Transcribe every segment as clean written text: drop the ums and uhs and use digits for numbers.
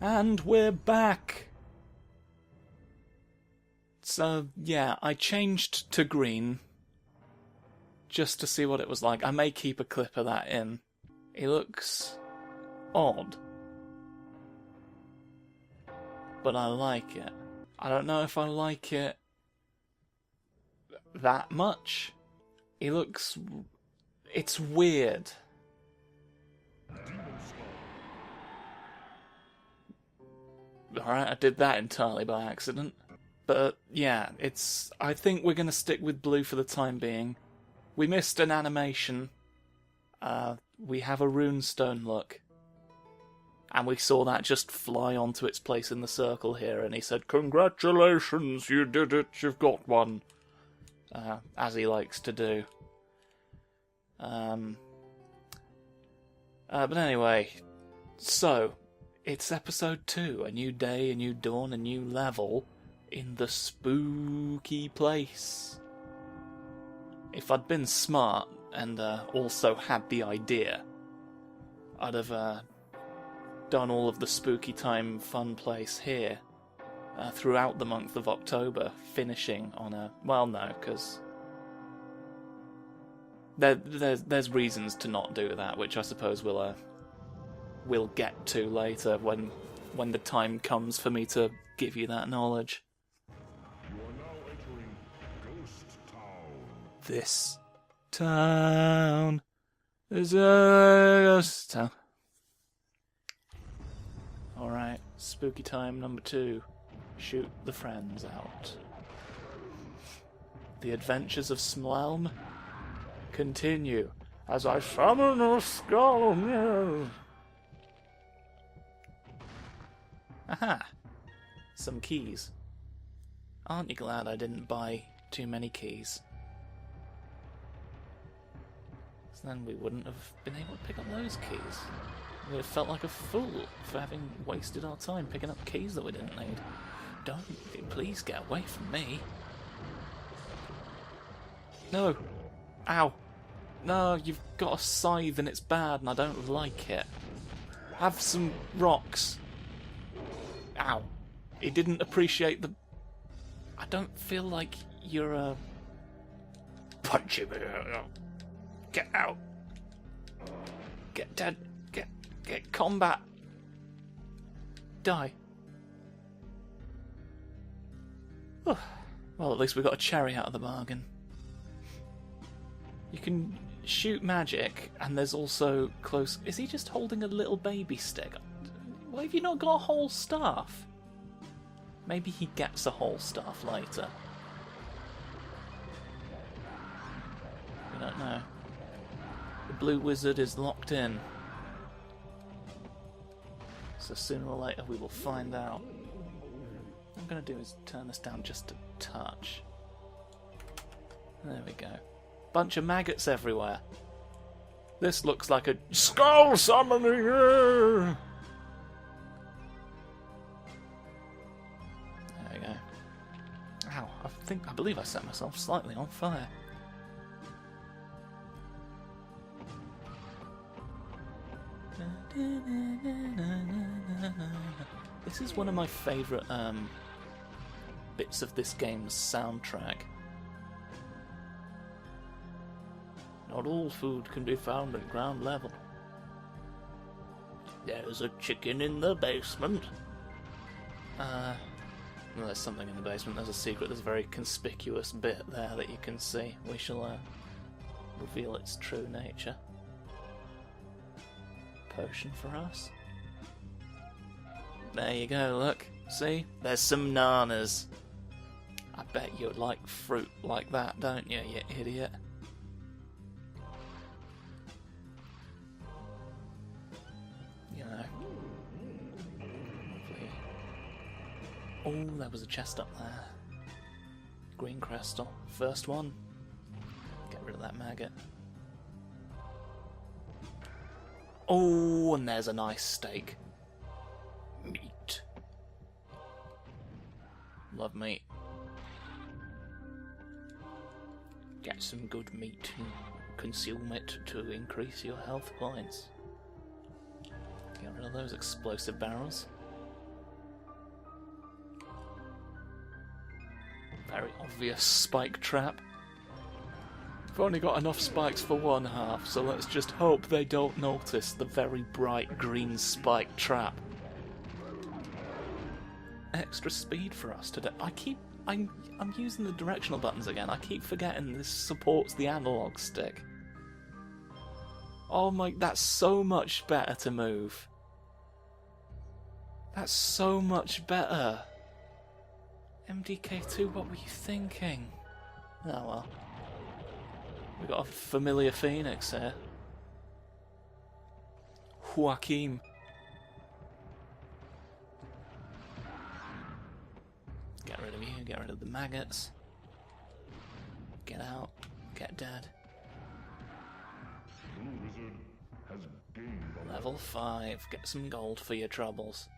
And we're back! So, yeah, I changed to green just to see what it was like. I may keep a clip of that in. It looks odd, but I like it. I don't know if I like it that much. It's weird. Alright, I did that entirely by accident. But yeah, I think we're going to stick with blue for the time being. We missed an animation. We have a runestone look. And we saw that just fly onto its place in the circle here, and he said, "Congratulations, you did it, you've got one." As he likes to do. But anyway, so, it's episode 2, a new day, a new dawn, a new level in the spooky place. If I'd been smart and also had the idea, I'd have done all of the spooky time fun place here throughout the month of October, finishing on a... Well, no, because there's reasons to not do that, which I suppose we'll get to later when the time comes for me to give you that knowledge. You are now entering Ghost Town. This town is a ghost town. Alright, spooky time number 2. Shoot the friends out. The adventures of Smlelm continue as I summon a skull. Aha! Some keys. Aren't you glad I didn't buy too many keys? So then we wouldn't have been able to pick up those keys. We'd have felt like a fool for having wasted our time picking up keys that we didn't need. Don't, please get away from me. No. Ow. No, you've got a scythe and it's bad and I don't like it. Have some rocks. Ow. He didn't appreciate the... I don't feel like you're a... Punch him. Get out. Get dead. Get combat. Die. Oh. Well, at least we got a cherry out of the bargain. You can shoot magic, and there's also close... Is he just holding a little baby stick? Why have you not got a whole staff? Maybe he gets a whole staff later. We don't know. The blue wizard is locked in. So sooner or later we will find out. What I'm going to do is turn this down just a touch. There we go. Bunch of maggots everywhere. This looks like a skull summoning. There we go. Ow, I believe I set myself slightly on fire. This is one of my favourite bits of this game's soundtrack. Not all food can be found at ground level. There's a chicken in the basement. Well, there's something in the basement. There's a secret. There's a very conspicuous bit there that you can see. We shall reveal its true nature. Potion for us. There you go, look. See? There's some nanas. I bet you like fruit like that, don't you, you idiot? You know. Lovely. Oh, there was a chest up there. Green crystal. First one. Get rid of that maggot. Oh, and there's a nice steak. Meat. Love meat. Get some good meat and consume it to increase your health points. Get rid of those explosive barrels. Very obvious spike trap. I've only got enough spikes for one half, so let's just hope they don't notice the very bright green spike trap. Extra speed for us today. I'm using the directional buttons again. I keep forgetting this supports the analog stick. Oh my, that's so much better to move. That's so much better. MDK2, what were you thinking? Oh well. We've got a familiar phoenix here. Joaquin. Get rid of you, get rid of the maggots. Get out, get dead. Blue wizard has gained a Level 5, get some gold for your troubles.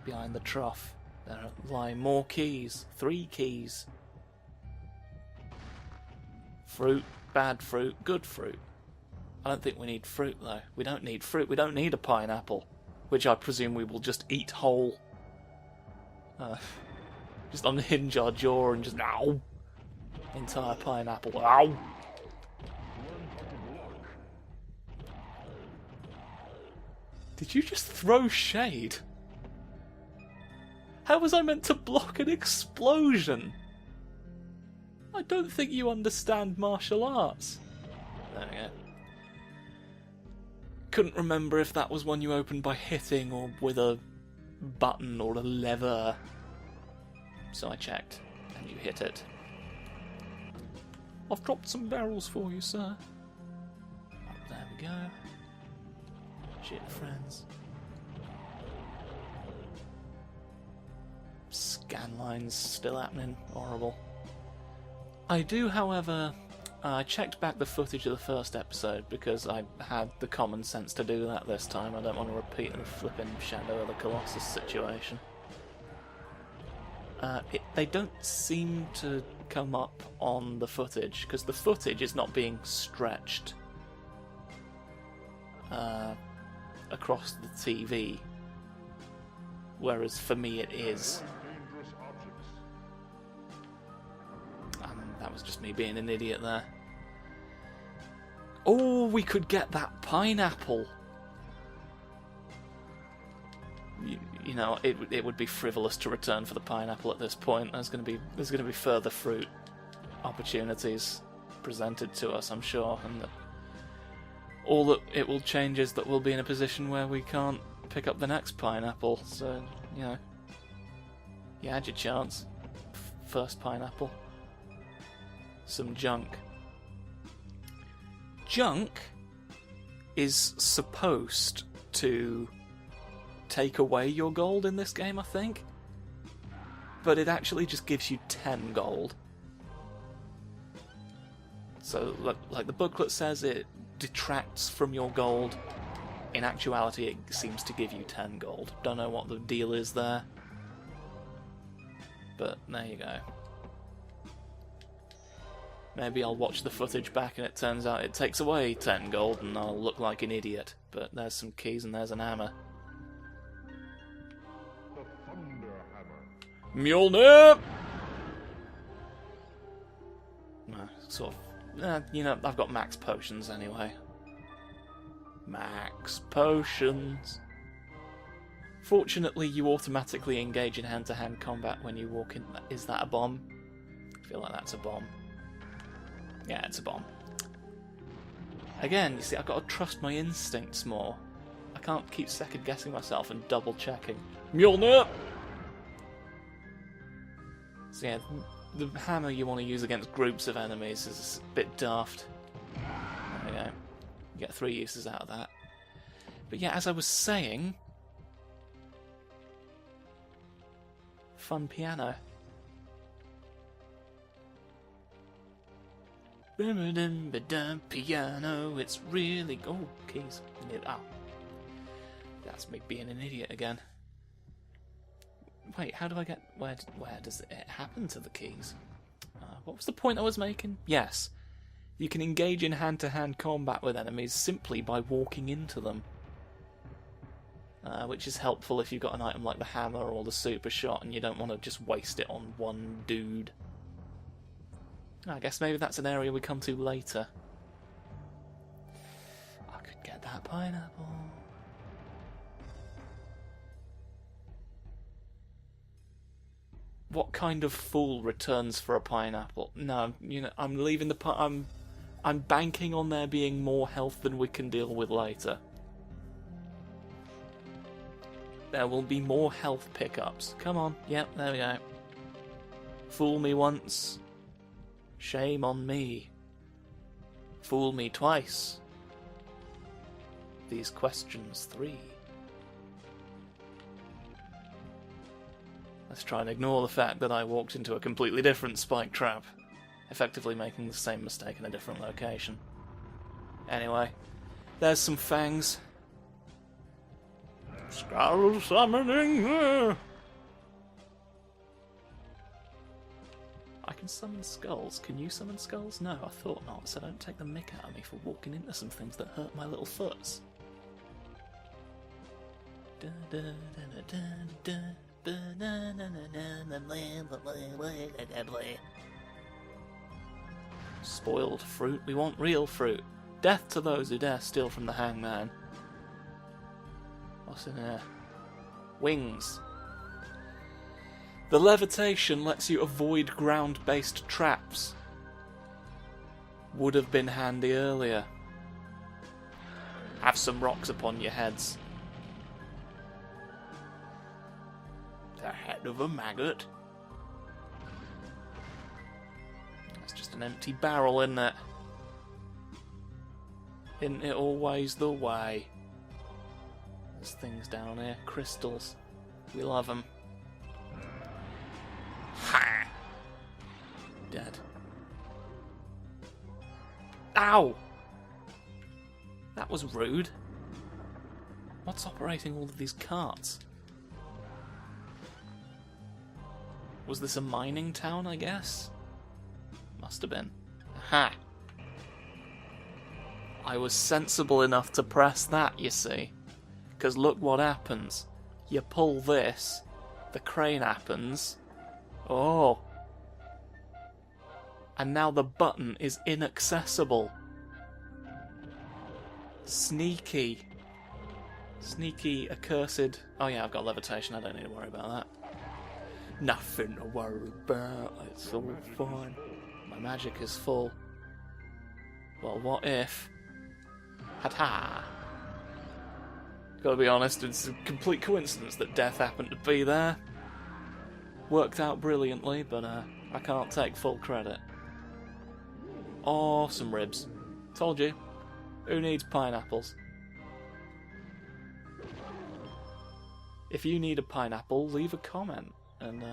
Behind the trough, there lie more keys. 3 keys. Fruit, bad fruit, good fruit. I don't think we need fruit though. We don't need fruit, we don't need a pineapple. Which I presume we will just eat whole. Just unhinge our jaw and just, ow! Entire pineapple, ow! Did you just throw shade? How was I meant to block an explosion? I don't think you understand martial arts. There we go. Couldn't remember if that was one you opened by hitting or with a button or a lever. So I checked, and you hit it. I've dropped some barrels for you, sir. Oh, there we go. Shit, friends. Scan lines still happening. Horrible. I do, however, I checked back the footage of the first episode because I had the common sense to do that this time. I don't want to repeat the flipping Shadow of the Colossus situation. They don't seem to come up on the footage because the footage is not being stretched across the TV, whereas for me it is. That was just me being an idiot there. Oh, we could get that pineapple. You know, it would be frivolous to return for the pineapple at this point. There's going to be further fruit opportunities presented to us, I'm sure, and that all that it will change is that we'll be in a position where we can't pick up the next pineapple. So, you know, you had your chance. First pineapple. Some junk. Junk is supposed to take away your gold in this game, I think. But it actually just gives you 10 gold. So, like the booklet says, it detracts from your gold. In actuality, it seems to give you 10 gold. Don't know what the deal is there. But there you go. Maybe I'll watch the footage back and it turns out it takes away 10 gold and I'll look like an idiot. But there's some keys and there's an hammer. the thunder hammer. Mjolnir! Sort of. You know, I've got max potions anyway. Max potions. Fortunately, you automatically engage in hand-to-hand combat when you walk in. Is that a bomb? I feel like that's a bomb. Yeah, it's a bomb. Again, you see, I've got to trust my instincts more. I can't keep second-guessing myself and double-checking. Mjolnir! So yeah, the hammer you want to use against groups of enemies is a bit daft. There we go. You get 3 uses out of that. But yeah, as I was saying... Fun piano. Piano, it's really... Oh, keys. Oh. That's me being an idiot again. Wait, how do I get... Where does it happen to the keys? What was the point I was making? Yes. You can engage in hand-to-hand combat with enemies simply by walking into them. which is helpful if you've got an item like the hammer or the super shot and you don't want to just waste it on one dude. I guess maybe that's an area we come to later. I could get that pineapple. What kind of fool returns for a pineapple? No, you know, I'm leaving the I'm banking on there being more health than we can deal with later. There will be more health pickups. Come on. Yep, there we go. Fool me once. Shame on me. Fool me twice. These questions 3. Let's try and ignore the fact that I walked into a completely different spike trap, effectively making the same mistake in a different location. Anyway, there's some fangs. Skull summoning! I can summon skulls. Can you summon skulls? No, I thought not, so don't take the mick out of me for walking into some things that hurt my little foots. Spoiled fruit. We want real fruit. Death to those who dare steal from the hangman. What's in here? Wings. The levitation lets you avoid ground-based traps. Would have been handy earlier. Have some rocks upon your heads. The head of a maggot. That's just an empty barrel, isn't it? Isn't it always the way? There's things down here. Crystals. We love them. Ha! Dead. Ow! That was rude. What's operating all of these carts? Was this a mining town, I guess? Must have been. Aha! I was sensible enough to press that, you see. Because look what happens. You pull this, the crane happens. Oh. And now the button is inaccessible. Sneaky. Sneaky, accursed... Oh yeah, I've got levitation, I don't need to worry about that. Nothing to worry about, it's all fine. My magic is full. Well, what if... Ha-ta! Gotta be honest, it's a complete coincidence that death happened to be there. Worked out brilliantly, but I can't take full credit. Oh, some ribs. Told you. Who needs pineapples? If you need a pineapple, leave a comment and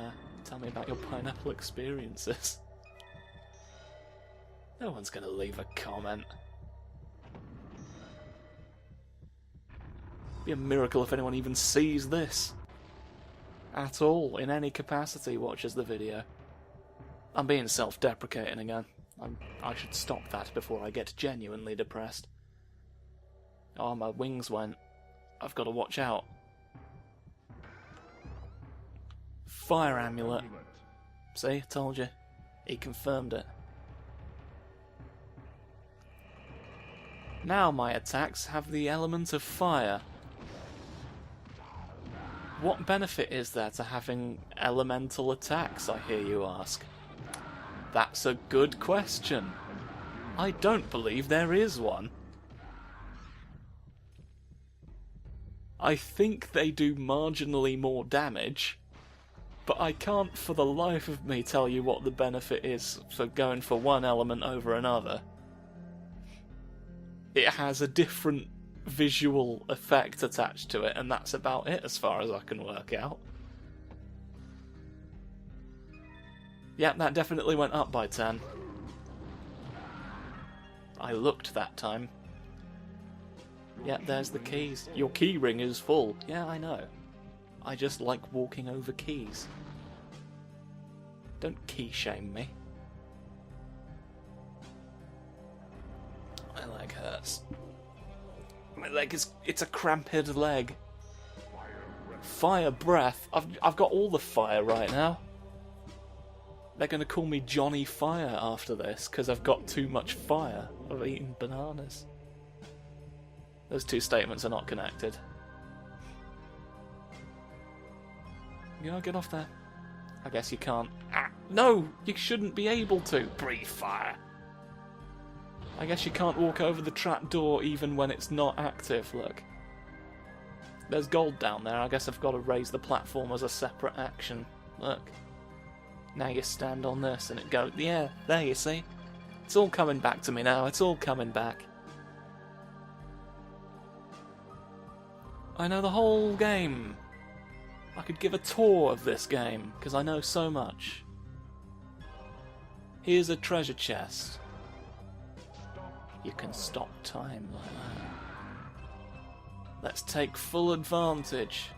tell me about your pineapple experiences. No one's gonna leave a comment. Be a miracle if anyone even sees this. At all, in any capacity, watches the video. I'm being self-deprecating again. I should stop that before I get genuinely depressed. Oh, my wings went. I've got to watch out. Fire amulet. See, I told you. He confirmed it. Now my attacks have the element of fire. What benefit is there to having elemental attacks, I hear you ask? That's a good question. I don't believe there is one. I think they do marginally more damage, but I can't for the life of me tell you what the benefit is for going for one element over another. It has a different visual effect attached to it, and that's about it as far as I can work out. Yeah, that definitely went up by 10. I looked that time. Yeah, there's the keys. Your key ring is full. Yeah, I know. I just like walking over keys. Don't key shame me. My leg hurts. My leg is... it's a cramped leg. Fire breath. I've got all the fire right now. They're going to call me Johnny Fire after this because I've got too much fire. I've eaten bananas. Those two statements are not connected. You know, get off there. I guess you can't. Ah, no, you shouldn't be able to. Breathe fire. I guess you can't walk over the trap door even when it's not active. Look. There's gold down there. I guess I've got to raise the platform as a separate action. Look. Now you stand on this and it goes... Yeah, there you see. It's all coming back to me now. It's all coming back. I know the whole game. I could give a tour of this game, because I know so much. Here's a treasure chest. You can stop time like that. Let's take full advantage.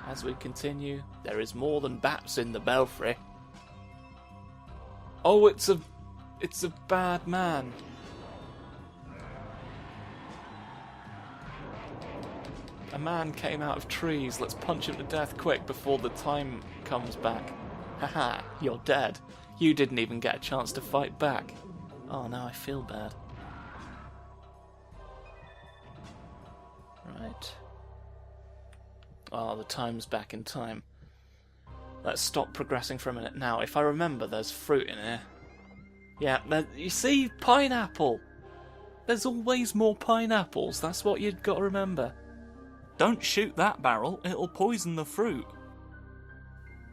As we continue, there is more than bats in the belfry. Oh, it's a bad man. A man came out of trees. Let's punch him to death quick before the time comes back. Haha, you're dead. You didn't even get a chance to fight back. Oh, now I feel bad. Right. Oh, the time's back in time. Let's stop progressing for a minute. Now, if I remember, there's fruit in here. Yeah, you see? Pineapple! There's always more pineapples. That's what you've got to remember. Don't shoot that barrel, it'll poison the fruit.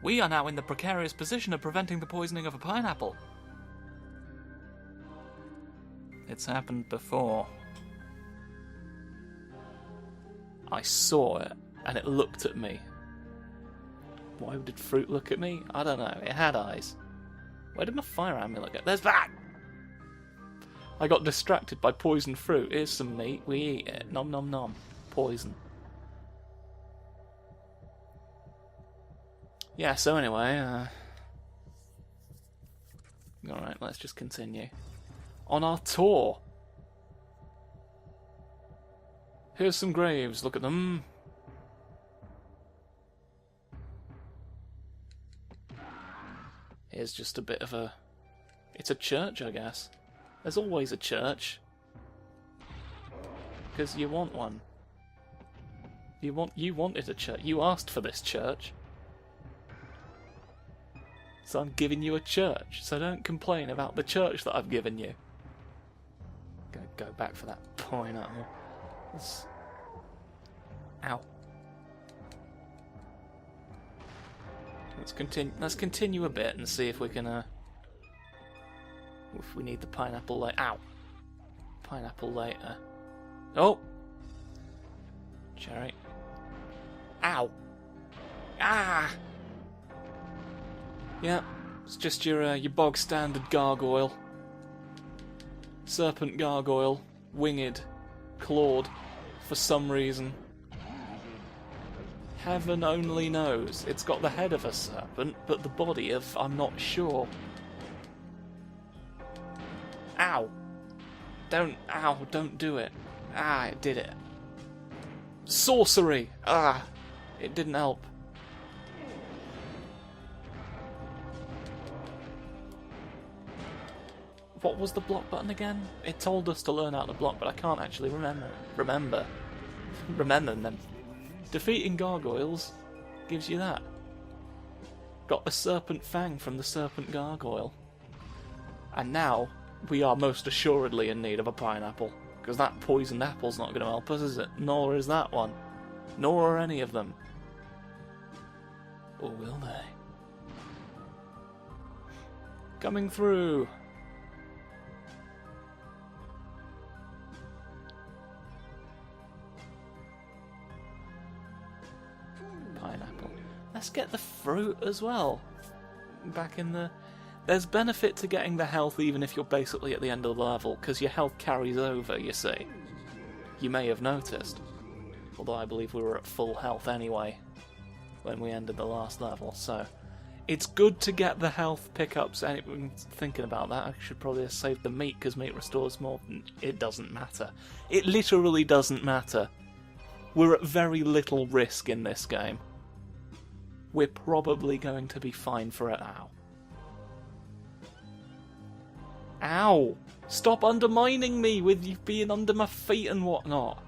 We are now in the precarious position of preventing the poisoning of a pineapple. It's happened before. I saw it, and it looked at me. Why did fruit look at me? I don't know, it had eyes. Where did my fire amulet go? There's that! I got distracted by poisoned fruit. Here's some meat, we eat it. Nom nom nom. Poison. Yeah, so anyway, alright, let's just continue. On our tour. Here's some graves, look at them. Here's just a bit of a... It's a church, I guess. There's always a church. Because you want one. You wanted a church. You asked for this church. So I'm giving you a church. So don't complain about the church that I've given you. Gonna go back for that pineapple. Ow. Let's continue a bit and see if we can if we need the pineapple later. Ow. Pineapple later. Oh. Cherry. Ow. Ah. Yeah, it's just your bog standard gargoyle. Serpent gargoyle, winged, clawed, for some reason. Heaven only knows. It's got the head of a serpent, but the body of I'm not sure. Ow! Don't do it. Ah, it did it. Sorcery! Ah, it didn't help. What was the block button again? It told us to learn how to block, but I can't actually remember them. Defeating gargoyles gives you that. Got the serpent fang from the serpent gargoyle. And now, we are most assuredly in need of a pineapple. Because that poisoned apple's not going to help us, is it? Nor is that one. Nor are any of them. Or will they? Coming through. Pineapple. Let's get the fruit as well. Back in the... There's benefit to getting the health even if you're basically at the end of the level, because your health carries over, you see. You may have noticed. Although I believe we were at full health anyway when we ended the last level, so... It's good to get the health pickups. Thinking about that, I should probably have saved the meat, because meat restores more. It doesn't matter. It literally doesn't matter. We're at very little risk in this game. We're probably going to be fine for it now. Ow! Stop undermining me with you being under my feet and whatnot.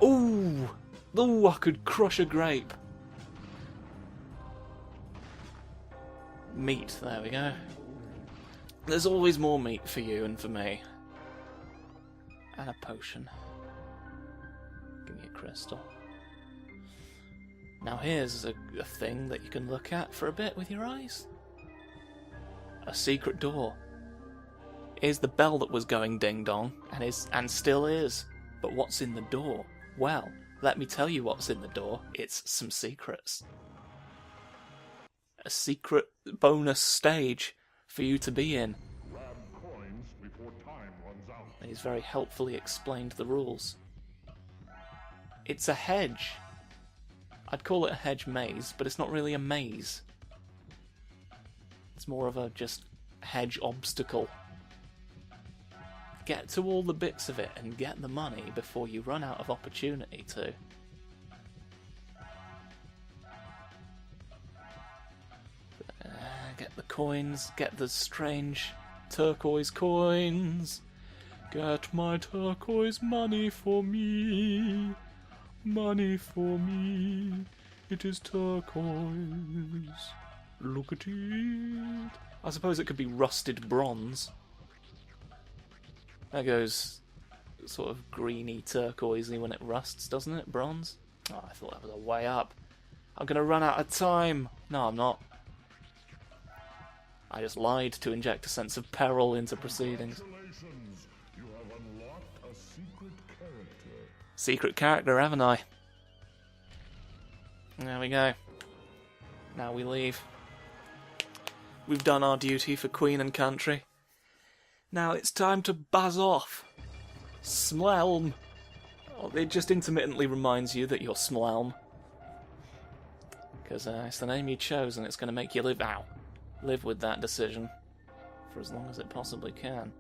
Ooh! Ooh, I could crush a grape. Meat, there we go. There's always more meat for you and for me. And a potion. Give me a crystal. Now here's a thing that you can look at for a bit with your eyes. A secret door. Here's the bell that was going ding-dong, and still is. But what's in the door? Well, let me tell you what's in the door. It's some secrets. A secret bonus stage for you to be in. Grab coins before time runs out. And he's very helpfully explained the rules. It's a hedge. I'd call it a hedge maze, but it's not really a maze. It's more of a just hedge obstacle. Get to all the bits of it and get the money before you run out of opportunity to. Get the coins, get the strange turquoise coins. Get my turquoise money for me. Money for me. It is turquoise. Look at it. I suppose it could be rusted bronze. That goes sort of greeny turquoisey when it rusts, doesn't it? Bronze? Oh, I thought that was a way up. I'm gonna run out of time. No, I'm not. I just lied to inject a sense of peril into proceedings. Congratulations, you have unlocked a secret character. Secret character, haven't I? There we go. Now we leave. We've done our duty for Queen and Country. Now it's time to buzz off. Smlelm. Oh, it just intermittently reminds you that you're Smlelm. Because it's the name you chose and it's going to make you live with that decision for as long as it possibly can.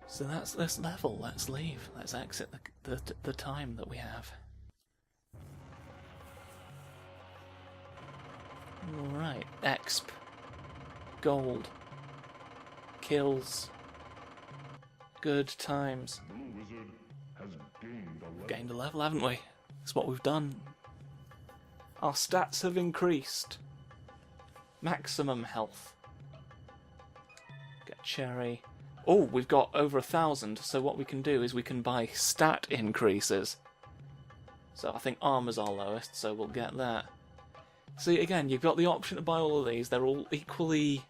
So that's this level. Let's leave. Let's exit the time that we have. Alright. Exp. Gold. Kills. Good times. Blue Wizard has gained a level. Gained a level, haven't we? That's what we've done. Our stats have increased. Maximum health. Get cherry. Oh, we've got over 1,000, so what we can do is we can buy stat increases. So I think armor's our lowest, so we'll get that. See, again, you've got the option to buy all of these. They're all equally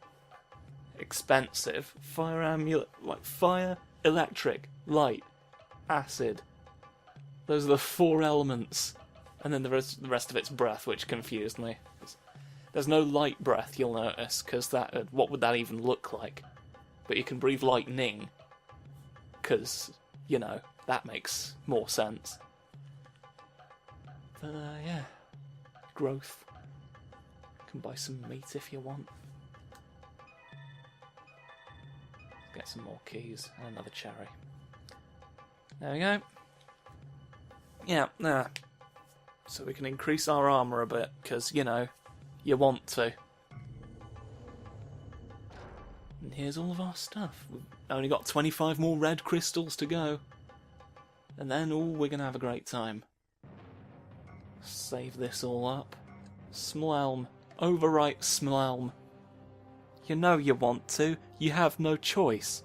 expensive. Fire amulet, like fire, electric, light, acid. Those are the 4 elements. And then the rest of it's breath, which confused me. There's no light breath, you'll notice, because that what would that even look like? But you can breathe lightning, because, you know, that makes more sense. But, yeah. Growth. You can buy some meat if you want. Get some more keys and another cherry. There we go. Yeah, there. So we can increase our armour a bit, because, you know, you want to. And here's all of our stuff. We've only got 25 more red crystals to go. And then, we're going to have a great time. Save this all up. Smlelm. Overwrite Smlelm. You know you want to. You have no choice.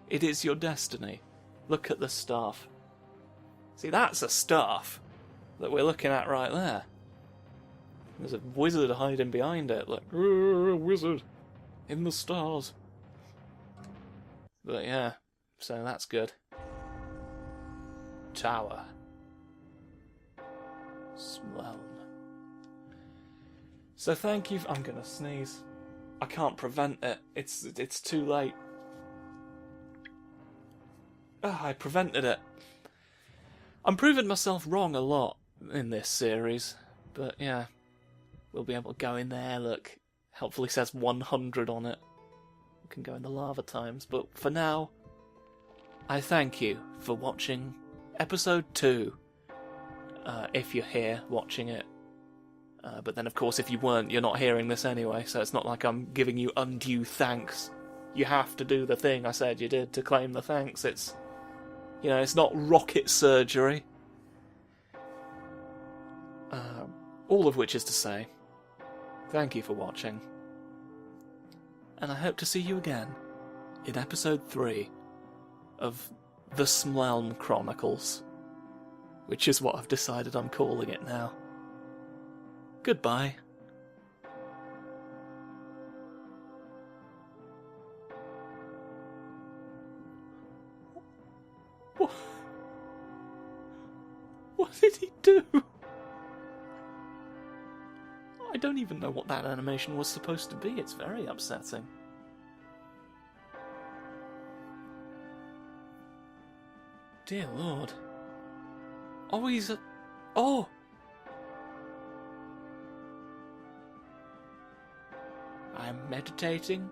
It is your destiny. Look at the staff. See, that's a staff that we're looking at right there. There's a wizard hiding behind it. Look, wizard in the stars. But yeah, so that's good. Tower. Smlelm. So thank you. I'm gonna sneeze. I can't prevent it. It's too late. I prevented it. I'm proving myself wrong a lot in this series, but yeah, we'll be able to go in there. Look, helpfully says 100 on it. We can go in the lava times, but for now, I thank you for watching episode 2, if you're here watching it. But then, of course, if you weren't, you're not hearing this anyway, so it's not like I'm giving you undue thanks. You have to do the thing I said you did to claim the thanks. It's, it's not rocket surgery. All of which is to say, thank you for watching. And I hope to see you again in episode 3 of the Smlelm Chronicles, which is what I've decided I'm calling it now. Goodbye. What did he do? I don't even know what that animation was supposed to be. It's very upsetting. Dear Lord. Oh, he's Oh! I'm meditating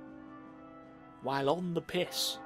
while on the piss.